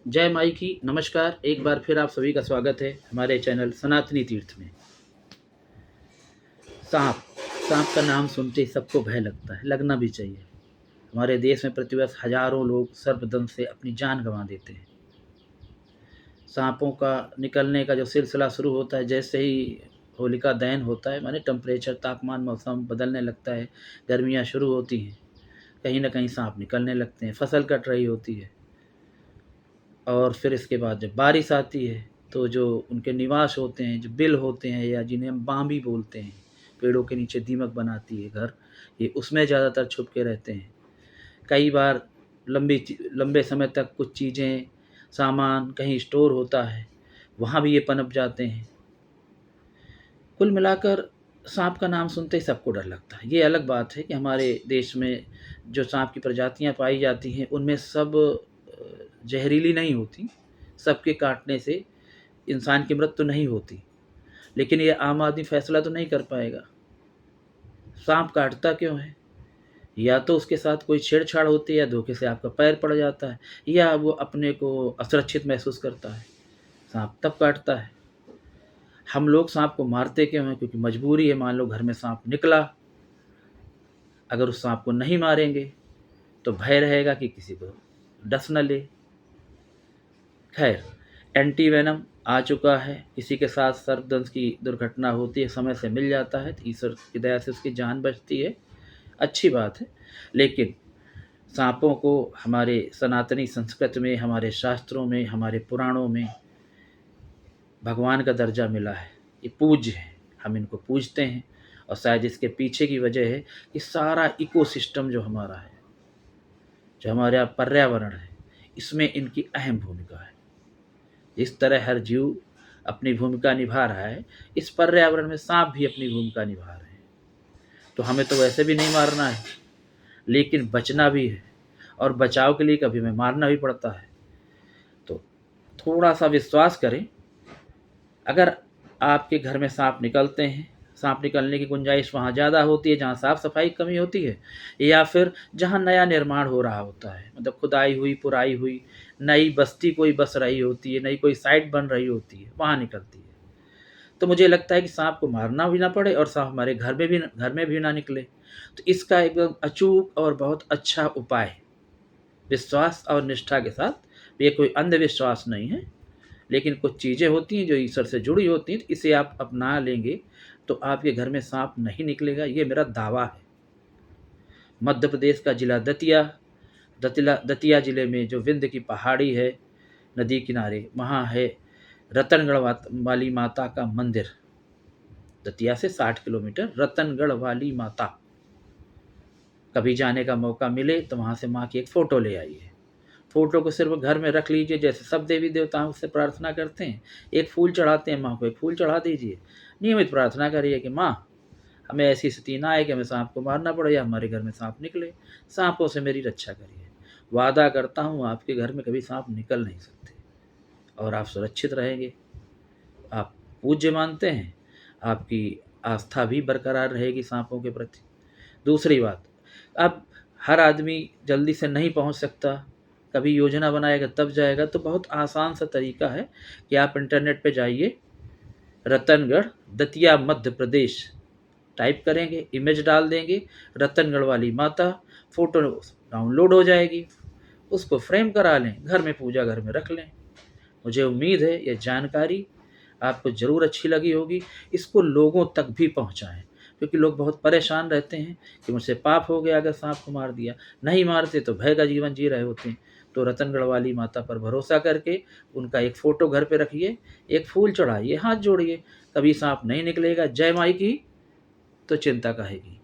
जय माई की नमस्कार। एक बार फिर आप सभी का स्वागत है हमारे चैनल सनातनी तीर्थ में। सांप सांप का नाम सुनते ही सबको भय लगता है, लगना भी चाहिए। हमारे देश में प्रतिवर्ष हजारों लोग सर्पदंश से अपनी जान गंवा देते हैं। सांपों का निकलने का जो सिलसिला शुरू होता है, जैसे ही होलिका दहन होता है, माने टेम्परेचर तापमान मौसम बदलने लगता है, गर्मियाँ शुरू होती हैं, कहीं ना कहीं सांप निकलने लगते हैं। फसल कट रही होती है और फिर इसके बाद जब बारिश आती है तो जो उनके निवास होते हैं, जो बिल होते हैं या जिन्हें हम बांबी बोलते हैं, पेड़ों के नीचे दीमक बनाती है घर, ये उसमें ज़्यादातर छुप के रहते हैं। कई बार लंबे समय तक कुछ चीज़ें, सामान कहीं स्टोर होता है, वहाँ भी ये पनप जाते हैं। कुल मिलाकर सांप का नाम सुनते ही सबको डर लगता है। ये अलग बात है कि हमारे देश में जो सांप की प्रजातियां पाई जाती हैं उनमें सब जहरीली नहीं होती, सबके काटने से इंसान की मृत्यु नहीं होती। लेकिन ये आम आदमी फैसला तो नहीं कर पाएगा सांप काटता क्यों है। या तो उसके साथ कोई छेड़छाड़ होती है, या धोखे से आपका पैर पड़ जाता है, या वो अपने को असुरक्षित महसूस करता है, सांप तब काटता है। हम लोग सांप को मारते क्यों हैं? क्योंकि मजबूरी है। मान लो घर में सांप निकला, अगर उस सांप को नहीं मारेंगे तो भय रहेगा कि किसी को डस न ले। खैर, एंटी वेनम आ चुका है। किसी के साथ सर्पदंश की दुर्घटना होती है, समय से मिल जाता है, तो ईश्वर की दया से उसकी जान बचती है, अच्छी बात है। लेकिन सांपों को हमारे सनातनी संस्कृति में, हमारे शास्त्रों में, हमारे पुराणों में भगवान का दर्जा मिला है। ये पूज्य है, हम इनको पूजते हैं। और शायद इसके पीछे की वजह है कि सारा इकोसिस्टम जो हमारा है, जो हमारा पर्यावरण है, इसमें इनकी अहम भूमिका है। जिस तरह हर जीव अपनी भूमिका निभा रहा है, इस पर्यावरण में सांप भी अपनी भूमिका निभा रहे हैं। तो हमें तो वैसे भी नहीं मारना है, लेकिन बचना भी है, और बचाव के लिए कभी हमें मारना भी पड़ता है। तो थोड़ा सा विश्वास करें। अगर आपके घर में सांप निकलते हैं, सांप निकलने की गुंजाइश वहाँ ज़्यादा होती है जहाँ साफ़ सफाई की कमी होती है, या फिर जहाँ नया निर्माण हो रहा होता है, मतलब खुदाई हुई, पुराई हुई, नई बस्ती कोई बस रही होती है, नई कोई साइट बन रही होती है, वहाँ निकलती है, तो मुझे लगता है कि सांप को मारना भी ना पड़े और सांप हमारे घर में भी ना निकले। तो इसका एकदम अचूक और बहुत अच्छा उपाय, विश्वास और निष्ठा के साथ, ये कोई अंधविश्वास नहीं है, लेकिन कुछ चीज़ें होती हैं जो ईश्वर से जुड़ी होती हैं, तो इसे आप अपना लेंगे तो आपके घर में सांप नहीं निकलेगा, ये मेरा दावा है। मध्य प्रदेश का जिला दतिया जिले में जो विंध्य की पहाड़ी है, नदी किनारे, वहाँ है रतनगढ़ वाली माता का मंदिर। दतिया से 60 किलोमीटर, रतनगढ़ वाली माता। कभी जाने का मौका मिले तो वहाँ से माँ की एक फ़ोटो ले आइए। फ़ोटो को सिर्फ घर में रख लीजिए, जैसे सब देवी देवताओं से प्रार्थना करते हैं, एक फूल चढ़ाते हैं माँ को, एक फूल चढ़ा दीजिए। नियमित प्रार्थना करिए कि माँ, हमें ऐसी स्थिति ना आए कि हमें सांप को मारना पड़े या हमारे घर में सांप निकले, सांपों से मेरी रक्षा करिए। वादा करता हूँ आपके घर में कभी सांप निकल नहीं सकते और आप सुरक्षित रहेंगे। आप पूज्य मानते हैं, आपकी आस्था भी बरकरार रहेगी सांपों के प्रति। दूसरी बात, अब हर आदमी जल्दी से नहीं पहुंच सकता, कभी योजना बनाएगा तब जाएगा, तो बहुत आसान सा तरीका है कि आप इंटरनेट पे जाइए, रतनगढ़ दतिया मध्य प्रदेश टाइप करेंगे, इमेज डाल देंगे, रतनगढ़ वाली माता, फ़ोटो डाउनलोड हो जाएगी, उसको फ्रेम करा लें, घर में पूजा घर में रख लें। मुझे उम्मीद है यह जानकारी आपको ज़रूर अच्छी लगी होगी। इसको लोगों तक भी पहुंचाएं, क्योंकि लोग बहुत परेशान रहते हैं कि मुझसे पाप हो गया अगर सांप को मार दिया। नहीं मारते तो भय का जीवन जी रहे होते हैं। तो रतनगढ़ वाली माता पर भरोसा करके उनका एक फ़ोटो घर पे रखिए, एक फूल चढ़ाइए, हाथ जोड़िए, कभी सांप नहीं निकलेगा। जय माई की तो चिंता काहे की।